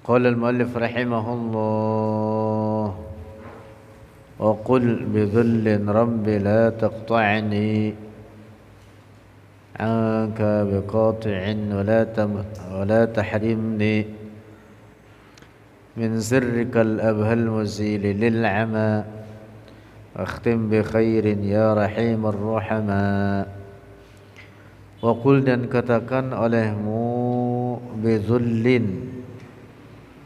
قال المؤلف رحمه الله وقل بذل رب لا تقطعني عنك بقاطع ولا تحرمني من سرك الأبهى المزيل للعمى واختم بخير يا رحيم الرحماء. Waqul dan katakan olehmu bizullin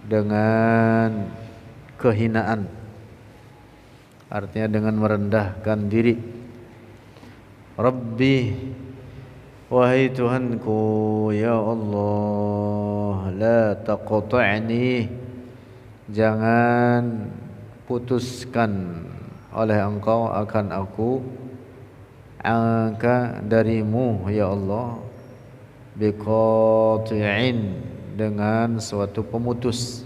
dengan kehinaan, artinya dengan merendahkan diri. Rabbi, wahai Tuhanku, ya Allah, la taqta'ni, jangan putuskan oleh Engkau akan aku, angka darimu ya Allah, biqati'in, dengan suatu pemutus.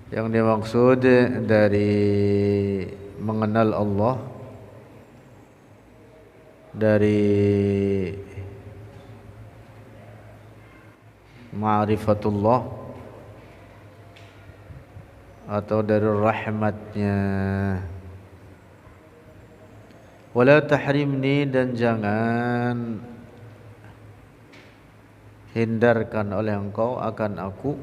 Yang dimaksud dari mengenal Allah, dari ma'rifatullah, atau dari rahmatnya. Wala tahrimni, dan jangan hindarkan oleh Engkau akan aku,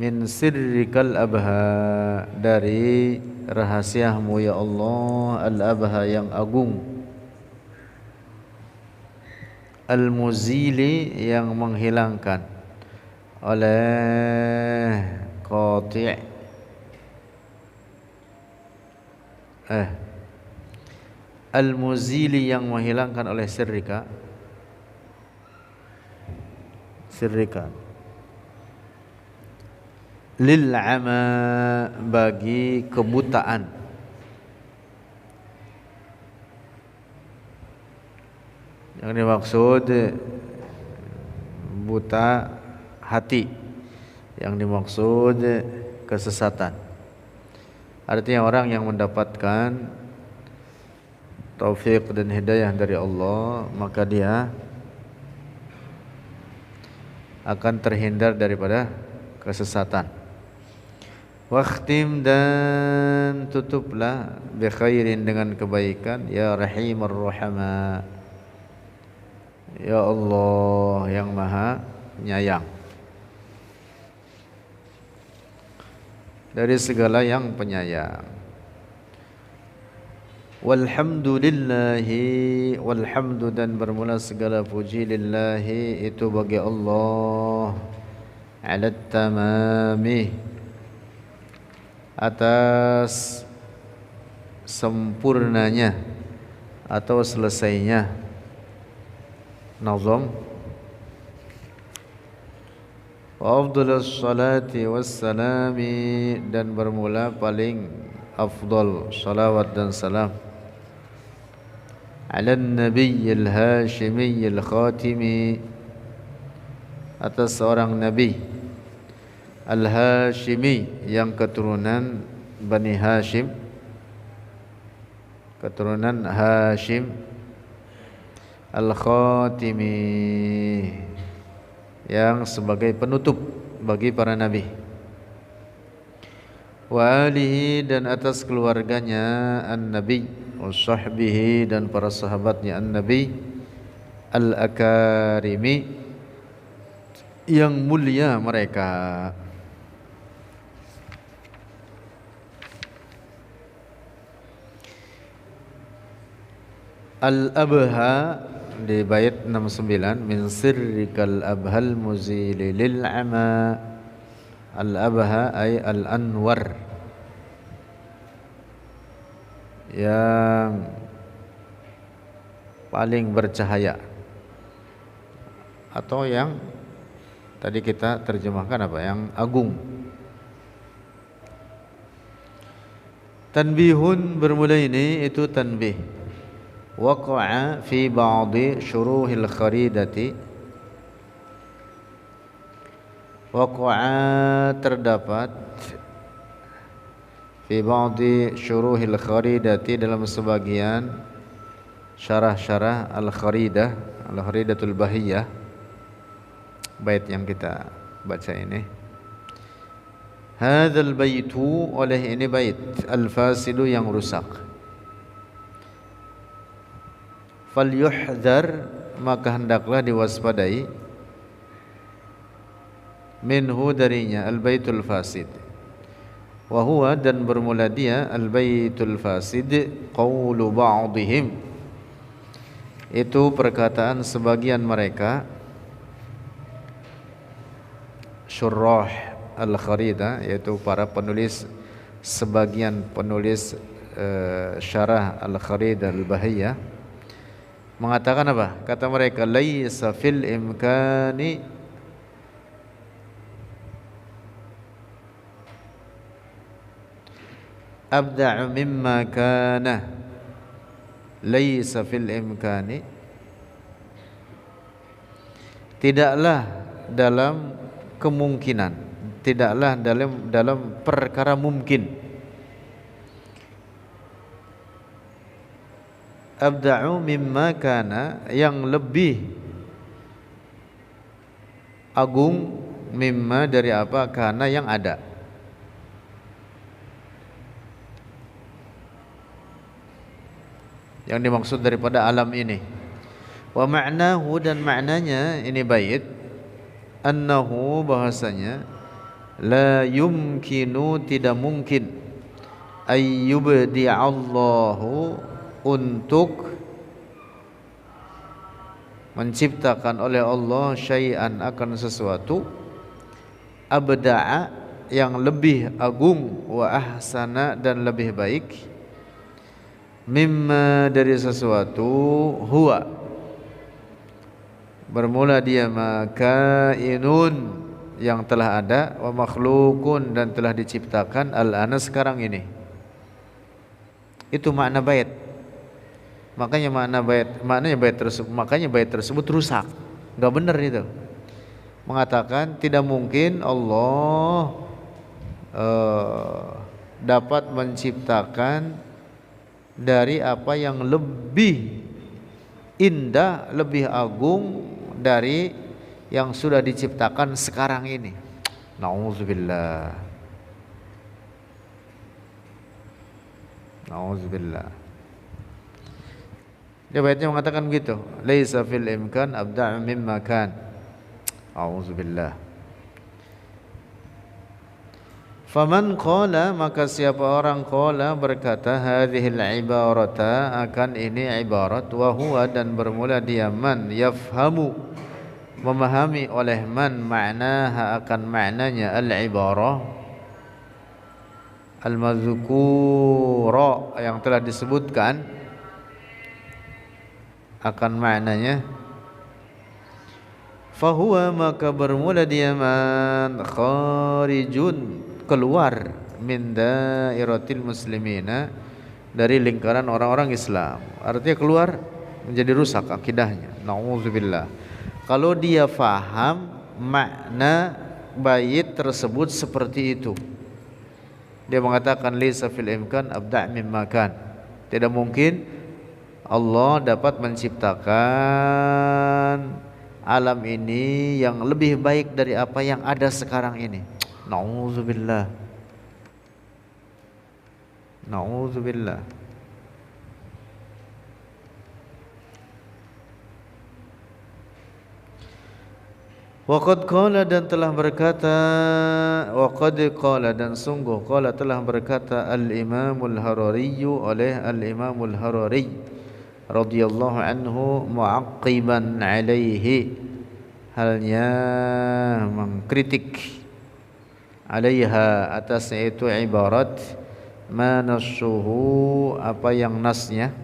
min sirrikal abha, dari rahasiamu ya Allah, al-abha, yang agung, al-muzili, yang menghilangkan, oleh qati' al-muzili, yang menghilangkan oleh sirrika lil'ama, bagi kebutaan. Yang dimaksud buta hati, yang dimaksud kesesatan. Artinya orang yang mendapatkan taufik dan hidayah dari Allah, maka dia akan terhindar daripada kesesatan. Wakhtim, dan tutuplah, bi khairin, dengan kebaikan, ya rahimar rahama, ya Allah yang maha penyayang dari segala yang penyayang. Walhamdulillahi, walhamdu, dan bermula segala puji, lillahi, itu bagi Allah, ala tamami, atas sempurnanya atau selesainya nazam. Wa afdhalus salati wassalami, dan bermula paling afdal salawat dan salam, ala nabiyyil hashimiyyil khatimi, atas seorang nabi al-hashimi, yang keturunan Bani Hashim, keturunan Hashim, al-khatimi, yang sebagai penutup bagi para nabi. Wa alihi, dan atas keluarganya an-nabi, wa sahbihi, dan para sahabatnya an-nabi, al-akarimi, yang mulia mereka. Al-abha, di bait 69, min sirrikal abhal muzili lil ama. Al-abha ay al-anwar, yang paling bercahaya, atau yang tadi kita terjemahkan apa? Yang agung. Tanbihun, bermula ini itu tanbih. Waqa'a fi ba'di syuruhil kharidati. Waqa'a, terdapat, fi ba'di syuruhil kharidati, dalam sebagian syarah-syarah Al-Kharidatul Bahiyah, bait yang kita baca ini. Hadzal baitu, oleh ini bait, al-fasidu, yang rusak. Falyuhdhar, maka hendaklah diwaspadai, minhu, darinya, al-baitul fasid. Wa huwa, dan bermula dia, al-baitul fasid, qawlu ba'dihim, itu perkataan sebagian mereka, syurrah al-Kharidah, yaitu para penulis, sebagian penulis syarah Al-Kharidah Al-Bahiyah, mengatakan apa? Kata mereka, laisa fil imkani abda'u mimma kana. Laisa fil imkani, tidaklah dalam kemungkinan, tidaklah dalam perkara mungkin, abda'u mimma kana, yang lebih agung, mimma, dari apa, kana, yang ada. Yang dimaksud daripada alam ini. Wa ma'nahu, dan maknanya ini bait, annahu, bahasanya, la yumkinu, tidak mungkin, ayyubdi'allahu, untuk menciptakan oleh Allah, syai'an, akan sesuatu, abda'a, yang lebih agung, wa ahsana, dan lebih baik, mimma, dari sesuatu, huwa, bermula dia, makainun, yang telah ada, wa makhlukun, dan telah diciptakan, al-ana, sekarang ini. Itu makna bait. Makanya bait tersebut rusak. Enggak benar itu. Mengatakan tidak mungkin Allah dapat menciptakan dari apa yang lebih indah, lebih agung dari yang sudah diciptakan sekarang ini. Nauzubillah. Nauzubillah. Dia baitnya mengatakan begitu. Laisa fil imkan abda'u mimma kan. Auzubillah. Faman qala, maka siapa orang qala, berkata, hadhil ibarata, akan ini ibarat, wa huwa, dan bermula dia, man yafhamu, memahami oleh man, ma'naha, akan maknanya, al-ibarah al-mazkura, yang telah disebutkan akan maknanya, fahuwa, maka bermula dia, man kharijun, keluar, min dairatil muslimina, dari lingkaran orang-orang Islam. Artinya keluar, menjadi rusak akidahnya. Nauzubillah. Kalau dia faham makna bait tersebut seperti itu, dia mengatakan laisa fil imkan abda' mimma kan, tidak mungkin Allah dapat menciptakan alam ini yang lebih baik dari apa yang ada sekarang ini. Nauzubillah. Nauzubillah. Waqad qala, dan telah berkata, waqad qala, dan sungguh qala, telah berkata, al-Imamul Harari, oleh al-Imamul Harari radhiyallahu anhu, mu'aqqiban alaihi, halnya mengkritik, alaiha, atasnya itu ibarat, ma nassuhu, apa yang nasnya,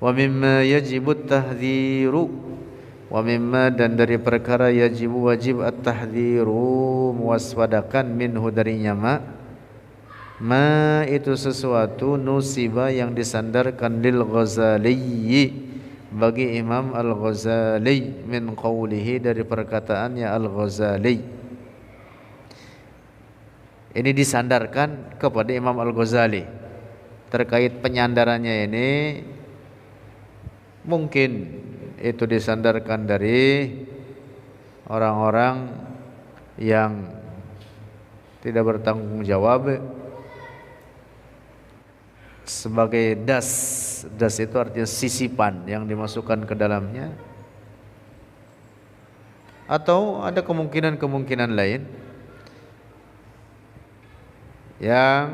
wa mimma yajibut tahdhiru, wa mimma, dan dari perkara yajibu, wajib, at-tahdhiru, mewaswadakan, minhu, darinya, ma itu sesuatu, nusiba, yang disandarkan, lil Ghazali, bagi Imam Al-Ghazali, min qawlihi, dari perkataannya Al-Ghazali. Ini disandarkan kepada Imam Al-Ghazali. terkait penyandarannya ini mungkin itu disandarkan dari orang-orang yang tidak bertanggung jawab sebagai das. Das itu artinya sisipan yang dimasukkan ke dalamnya, atau ada kemungkinan-kemungkinan lain yang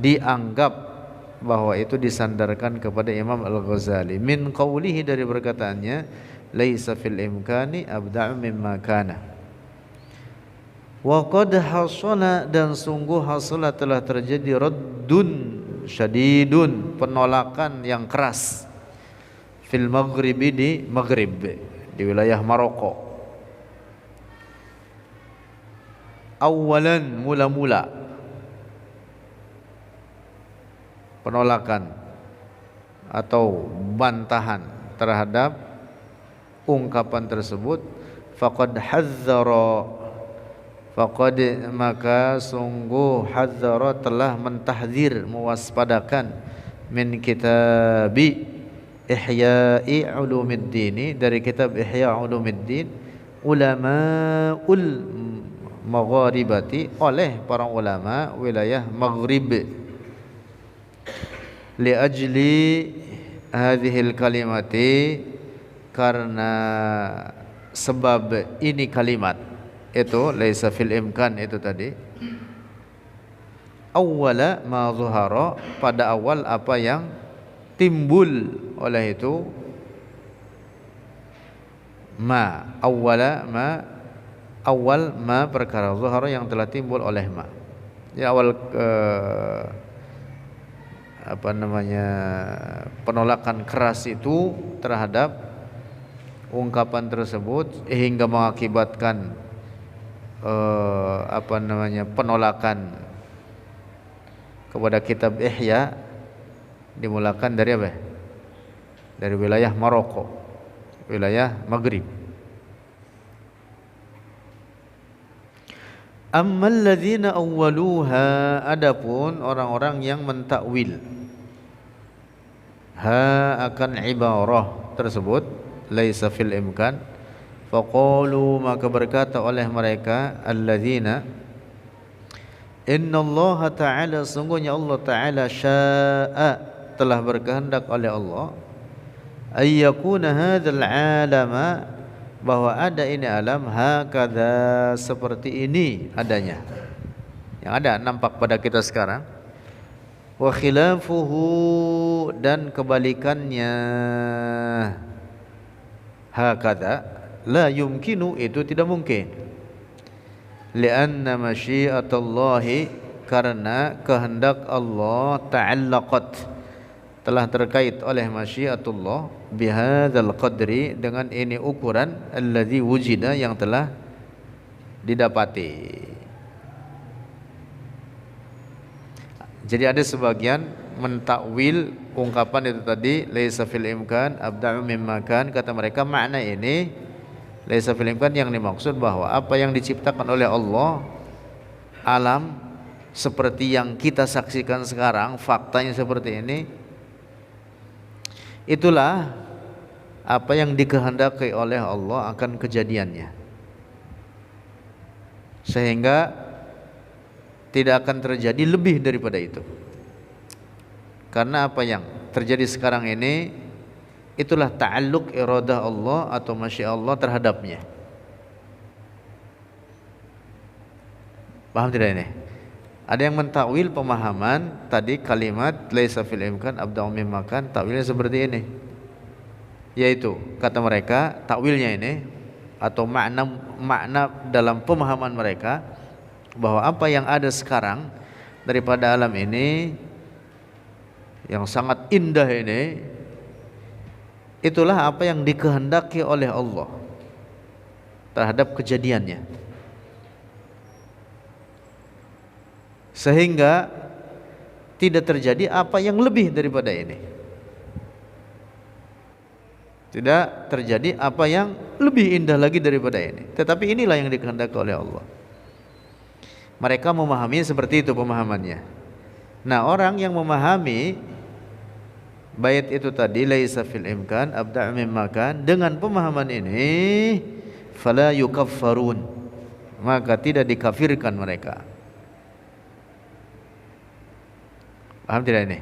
dianggap bahwa itu disandarkan kepada Imam Al-Ghazali min qawlihi, dari perkataannya laisa fil imkani abda'u mimma kana wa qad hasala, dan sungguh hasala telah terjadi raddun syadidun, penolakan yang keras fil maghribi, di Maghrib, di wilayah Maroko. Awalan, mula-mula penolakan atau bantahan terhadap ungkapan tersebut. Faqad hazzara, maka sungguh hadzara telah mentahdzir, mewaspadakan min kitabi Ihya'i Ulumiddin, dari kitab Ihya' Ulumiddin, ulama'ul magharibati, oleh para ulama wilayah Maghrib, li ajli hadhil kalimati, karena sebab ini kalimat itu laisa fil imkan itu tadi, awwala ma zuhara, pada awal apa yang timbul oleh itu, ma awwala ma, awal ma perkara, zuhara yang telah timbul oleh ma, ya awal penolakan keras itu terhadap ungkapan tersebut hingga mengakibatkan penolakan kepada kitab Ihya dimulakan dari apa? Dari wilayah Maroko, wilayah Maghrib. Ammal ladzina awwaluha, adapun orang-orang yang mentakwil ha akan ibarah tersebut laisa fil imkan, faqalu, maka berkata oleh mereka, alladzina, innallaha ta'ala, sungguhnya Allah ta'ala, sya'a, telah berkehendak oleh Allah, ayyakuna hadzal alama, bahwa ada ini alam, hakadha, seperti ini adanya, yang ada nampak pada kita sekarang, wa khilafuhu, dan kebalikannya, hakadha, la yumkinu, itu tidak mungkin, lianna masyiatallahi, karena kehendak Allah, ta'allaqat, telah terkait oleh masyiatullah, bihadzal qadri, dengan ini ukuran, alladzi wujida, yang telah didapati. Jadi ada sebagian mentakwil ungkapan itu tadi, laisa fil imkan abda'u mimma kan, kata mereka makna ini laisa fil imkan yang dimaksud bahwa apa yang diciptakan oleh Allah, alam seperti yang kita saksikan sekarang, faktanya seperti ini, itulah apa yang dikehendaki oleh Allah akan kejadiannya, sehingga tidak akan terjadi lebih daripada itu. Karena apa yang terjadi sekarang ini, itulah ta'alluq iradah Allah atau masya Allah terhadapnya. Paham tidak ini? Ada yang mentakwil pemahaman tadi kalimat laisa fil imkan abda'u mimma kan, takwilnya seperti ini, yaitu kata mereka takwilnya ini atau makna dalam pemahaman mereka bahwa apa yang ada sekarang daripada alam ini yang sangat indah ini, itulah apa yang dikehendaki oleh Allah terhadap kejadiannya, sehingga tidak terjadi apa yang lebih daripada ini, tidak terjadi apa yang lebih indah lagi daripada ini, tetapi inilah yang dikehendaki oleh Allah. Mereka memahami seperti itu pemahamannya. Nah, orang yang memahami bait itu tadi laisa fil imkan abda' mimma kan, dengan pemahaman ini fala yukaffarun, maka tidak dikafirkan mereka. Paham tidak ini?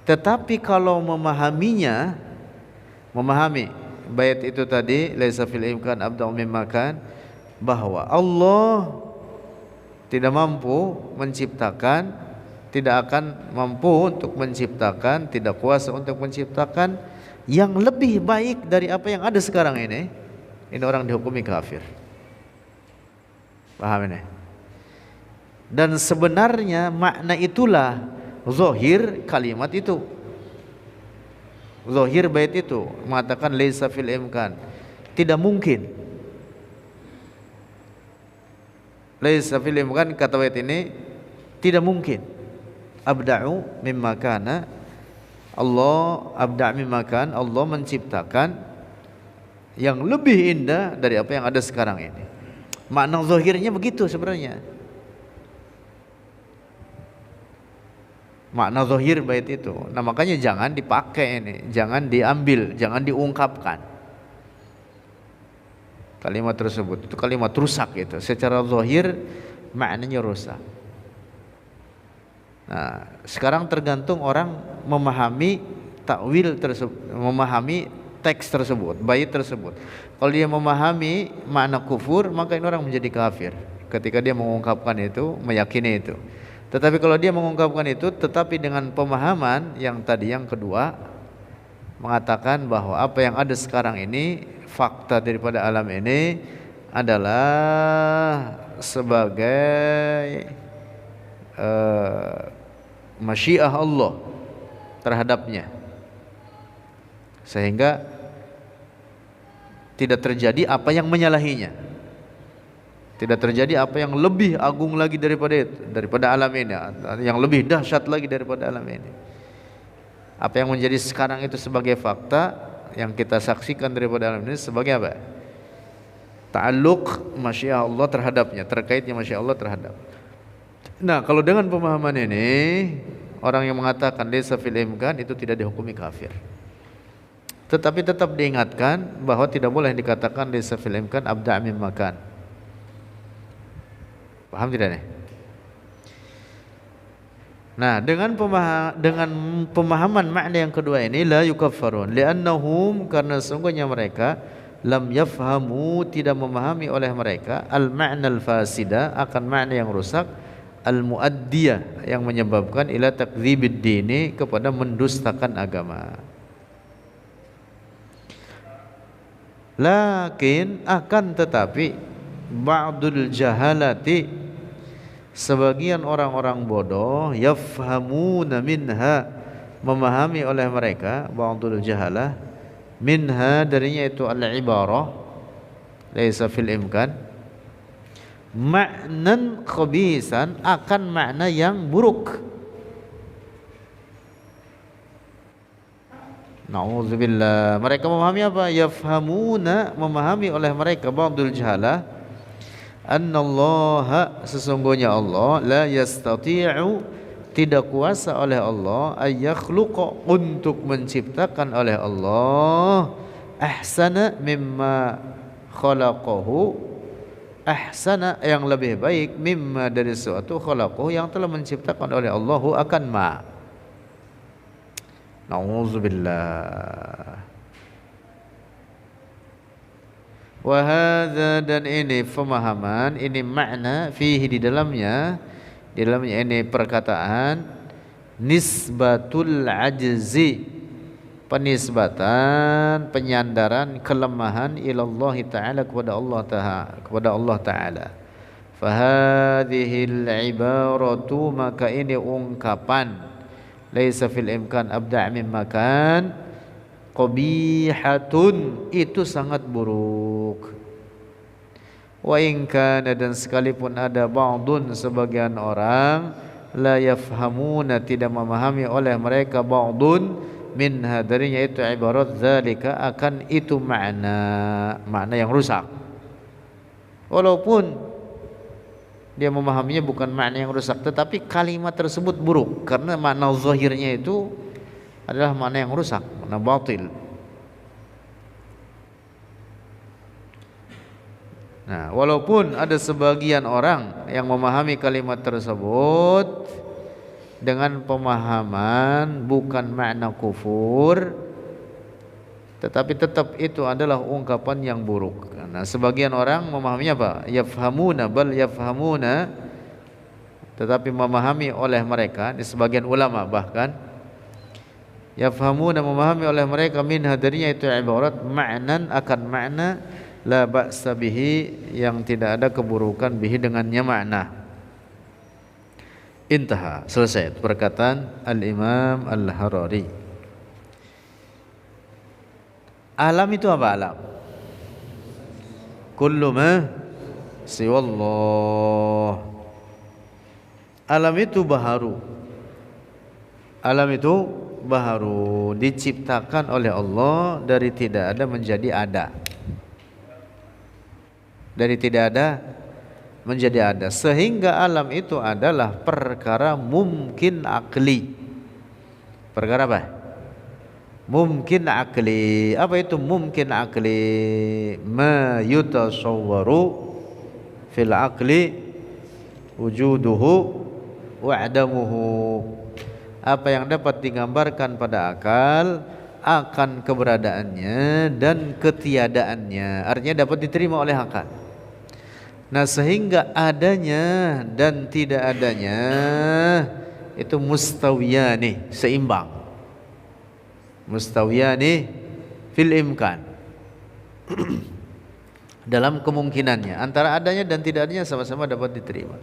Tetapi kalau memahami bait itu tadi laisa fil imkan abda' mimma kan, bahwa Allah tidak mampu menciptakan, tidak akan mampu untuk menciptakan, tidak kuasa untuk menciptakan yang lebih baik dari apa yang ada sekarang ini orang dihukumi kafir. Paham ini? Dan sebenarnya makna itulah zahir kalimat itu, zahir bait itu mengatakan laisa fil imkan, tidak mungkin. Laisa fil imkan, kata bait ini tidak mungkin. Abda'u mimma kana, Allah abda' mimma kan, Allah menciptakan yang lebih indah dari apa yang ada sekarang ini. Makna zahirnya begitu sebenarnya. Makna zahir bait itu. Nah, makanya jangan dipakai ini, jangan diambil, jangan diungkapkan. Kalimat tersebut itu kalimat rusak itu. Secara zahir maknanya rusak. Nah, sekarang tergantung orang memahami takwil tersebut, memahami teks tersebut, bait tersebut. Kalau dia memahami makna kufur, maka ini orang menjadi kafir ketika dia mengungkapkan itu, meyakini itu. Tetapi kalau dia mengungkapkan itu tetapi dengan pemahaman yang tadi, yang kedua, mengatakan bahwa apa yang ada sekarang ini, fakta daripada alam ini adalah sebagai masyiah Allah terhadapnya, sehingga tidak terjadi apa yang menyalahinya, tidak terjadi apa yang lebih agung lagi daripada itu, daripada alam ini, yang lebih dahsyat lagi daripada alam ini. Apa yang menjadi sekarang itu sebagai fakta yang kita saksikan daripada alam ini sebagai apa? Ta'alluq masyiah Allah terhadapnya, terkaitnya masyiah Allah terhadap. Nah, kalau dengan pemahaman ini, orang yang mengatakan laisa fil imkan itu tidak dihukumi kafir. Tetapi tetap diingatkan bahwa tidak boleh dikatakan laisa fil imkan abda' mimma kan. Paham tidak nih? Nah, dengan pemahaman makna yang kedua ini la yukaffarun li'annahum, karena sungguhnya mereka lam yafhamu, tidak memahami oleh mereka al ma'na al fasida, akan makna yang rusak, al muaddiyah, yang menyebabkan ila takdzibid dini, kepada mendustakan agama. Lakin, akan tetapi, ba'dul jahalati, sebagian orang-orang bodoh, yafhamuna minha, memahami oleh mereka, ba'dul jahalah, minha, darinya itu al-ibarah laisa fil imkan, maknan khabisan, akan makna yang buruk. Na'udzubillah. Mereka memahami apa? Yafhamuna, memahami oleh mereka, ba'dul jahalah, annallaha, sesungguhnya Allah, la yastati'u, tidak kuasa oleh Allah, ayyakhluqa, untuk menciptakan oleh Allah, ahsana mimma khalaqahu, ahsana, yang lebih baik, mimma, dari suatu, khalaqahu, yang telah menciptakan oleh Allahu, akan ma. Na'udzubillah. Wahada, dan ini pemahaman, ini makna, fihi, di dalamnya ini perkataan nisbatul ajzi, penisbatan, penyandaran kelemahan, ilallahi ta'ala, kepada Allah Ta'ala. Fahadhil ibaratu, maka ini ungkapan laisa fil imkan abda' mimma kan, qabihatun, itu sangat buruk. Wa in kana, dan sekalipun ada, ba'dun, sebagian orang, la yafhamuna, tidak memahami oleh mereka, ba'dun minha, darinya itu ibarat, zalika, akan itu makna yang rusak. Walaupun dia memahaminya bukan makna yang rusak, tetapi kalimat tersebut buruk karena makna zahirnya itu adalah makna yang rusak, makna batil. Nah, walaupun ada sebagian orang yang memahami kalimat tersebut dengan pemahaman bukan makna kufur, tetapi tetap itu adalah ungkapan yang buruk. Nah, sebagian orang memahaminya apa? Yafhamuna bal yafhamuna, tetapi memahami oleh mereka, di sebagian ulama bahkan yafhamuna, memahami oleh mereka, minha, darinya itu ibarat ma'nan, akan makna la ba'sa bihi, yang tidak ada keburukan bihi, dengannya makna. Intaha, selesai perkataan Al-Imam Al-Harari. Alam itu apa alam? Kullu ma siwallah. Alam itu baharu. Alam itu baharu, diciptakan oleh Allah dari tidak ada menjadi ada. Dari tidak ada menjadi ada, sehingga alam itu adalah perkara mungkin akli. Perkara apa? Mungkin akli. Apa itu mungkin akli? Ma yutasawwaru fil akli wujuduhu wa adamuhu. Apa yang dapat digambarkan pada akal akan keberadaannya dan ketiadaannya, artinya dapat diterima oleh akal. Nah, sehingga adanya dan tidak adanya itu mustawiyani, seimbang. Mustawiyani fil imkan, dalam kemungkinannya, antara adanya dan tidak adanya sama-sama dapat diterima.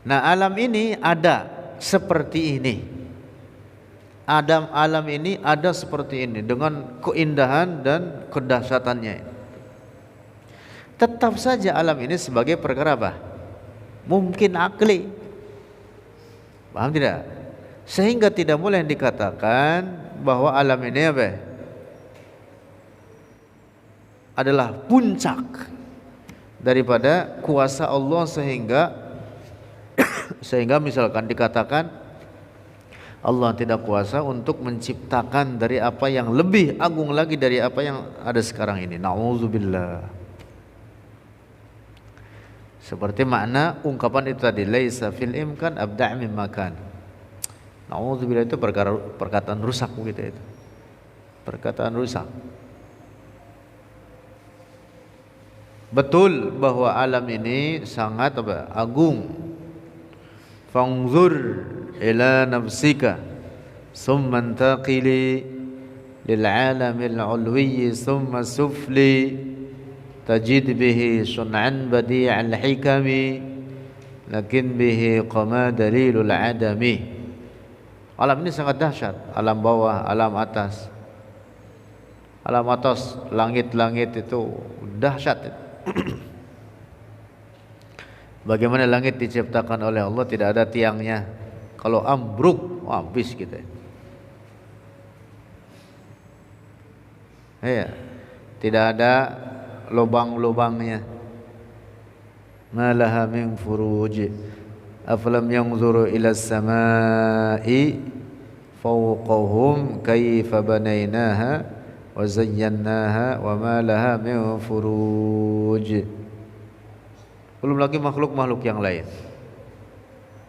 Nah, alam ini ada seperti ini. Alam ini ada seperti ini dengan keindahan dan kedahsyatannya. Tetap saja alam ini sebagai perkara apa? Mungkin akli. Paham tidak? Sehingga tidak boleh dikatakan bahwa alam ini apa? Adalah puncak daripada kuasa Allah, sehingga misalkan dikatakan Allah tidak kuasa untuk menciptakan dari apa yang lebih agung lagi dari apa yang ada sekarang ini. Na'udzubillah. Seperti makna ungkapan itu tadi, laisa fil imkan abda' mimma kan. Na'udzubillah, itu perkataan rusak begitu itu. Perkataan rusak. Betul bahwa alam ini sangat agung. Fanzur ila nafsika summa intaqili lil alamil ulwi summa sufli tajid bihi sun'an badi'al hikami lakin bihi qama dalilul adami. Alam ini sangat dahsyat, alam bawah, alam atas. Alam atas, langit-langit itu dahsyat. Bagaimana langit diciptakan oleh Allah, tidak ada tiangnya. Kalau ambruk, habis kita. Ya, tidak ada lubang-lubangnya. Malaha min furuj. Afalam yanzuru ila as-samai fawqahum kaifa banaynaha wa zayyanaha wa ma laha min furuj. Belum lagi makhluk-makhluk yang lain.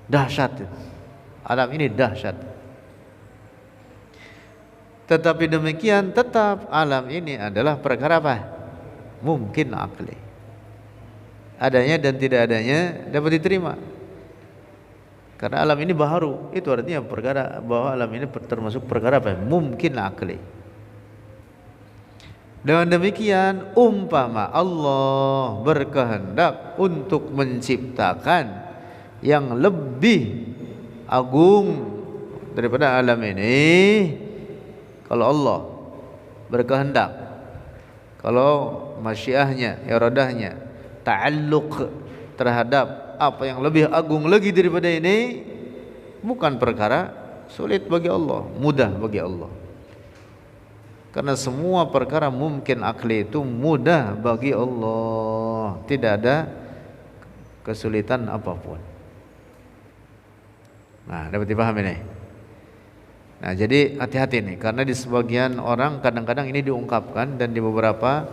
Dahsyat. Alam ini dahsyat. Tetapi demikian tetap alam ini adalah perkara apa? Mungkin akli. Adanya dan tidak adanya dapat diterima. Karena alam ini baharu, itu artinya perkara bahwa alam ini termasuk perkara apa? Mungkin akli. Dengan demikian, umpama Allah berkehendak untuk menciptakan yang lebih agung daripada alam ini, kalau Allah berkehendak, kalau masyiahnya, iradahnya ta'alluq terhadap apa yang lebih agung lagi daripada ini, bukan perkara sulit bagi Allah, mudah bagi Allah. Karena semua perkara mungkin akli itu mudah bagi Allah, tidak ada kesulitan apapun. Nah, dapat dipahami nih. Nah, jadi hati-hati nih, karena di sebagian orang kadang-kadang ini diungkapkan, dan di beberapa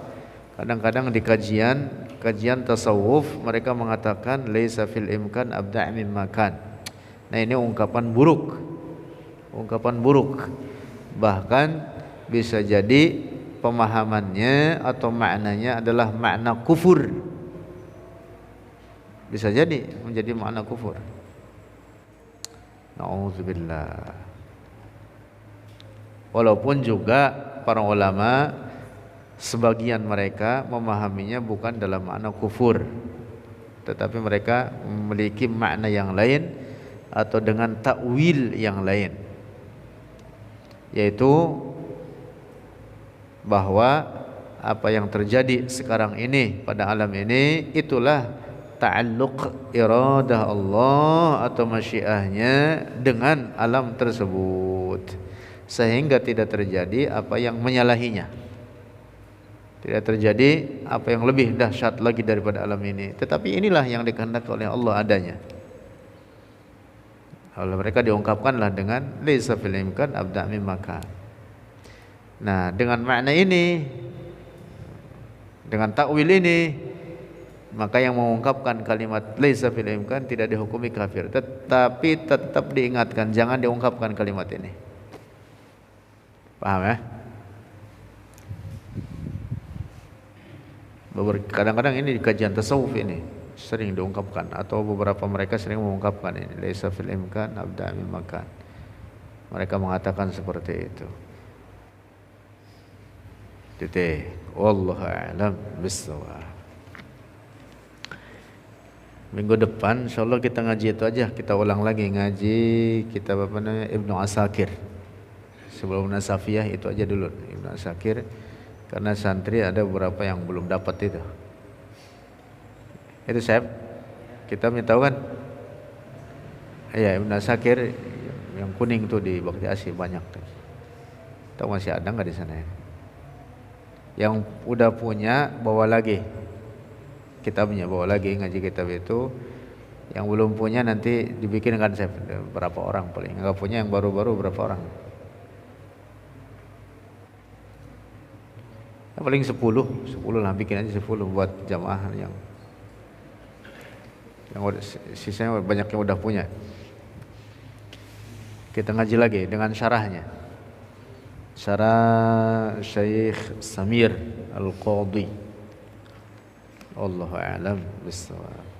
kadang-kadang di kajian tasawuf mereka mengatakan laisa fil imkan abda' mimma kan. Nah, ini ungkapan buruk. Bahkan bisa jadi pemahamannya atau maknanya adalah makna kufur. Bisa jadi menjadi makna kufur. Na'udzubillah. Walaupun juga para ulama sebagian mereka memahaminya bukan dalam makna kufur, tetapi mereka memiliki makna yang lain atau dengan takwil yang lain, yaitu bahwa apa yang terjadi sekarang ini pada alam ini itulah ta'alluq iradah Allah atau masyiahnya dengan alam tersebut, sehingga tidak terjadi apa yang menyalahinya, tidak terjadi apa yang lebih dahsyat lagi daripada alam ini. Tetapi inilah yang dikehendaki oleh Allah adanya. Oleh mereka diungkapkanlah dengan laisa fil imkan abda' mim makan. Nah, dengan makna ini, dengan takwil ini, maka yang mengungkapkan kalimat laisa fil imkan tidak dihukumi kafir, tetapi tetap diingatkan jangan diungkapkan kalimat ini. Paham ya? Kadang-kadang ini di kajian tasawuf ini sering diungkapkan, atau beberapa mereka sering mengungkapkan ini laisa fil imkan abda' mim makan. Mereka mengatakan seperti itu. Wallahu a'lam bissawab. Minggu depan insyaallah kita ngaji itu aja, kita ulang lagi ngaji kitab apa namanya Ibnu Asakir. Sebelum Nasafiyah itu aja dulu Ibnu Asakir, karena santri ada beberapa yang belum dapat itu. Itu Syekh, kita tahu kan? Iya, Ibnu Asakir yang kuning tuh di Bakti Asih banyak tuh. Tahu masih ada nggak di sana ya? Yang udah punya bawa lagi kitabnya, bawa lagi ngaji kitab itu. Yang belum punya nanti dibikinkan saya berapa orang paling. Enggak punya yang baru-baru berapa orang? Ya, paling 10 lah, bikin aja 10 buat jamaah yang sisanya banyak yang udah punya. Kita ngaji lagi dengan syarahnya. Syarah Syekh Samir Al-Qadhi. Allahu a'lam bissawab.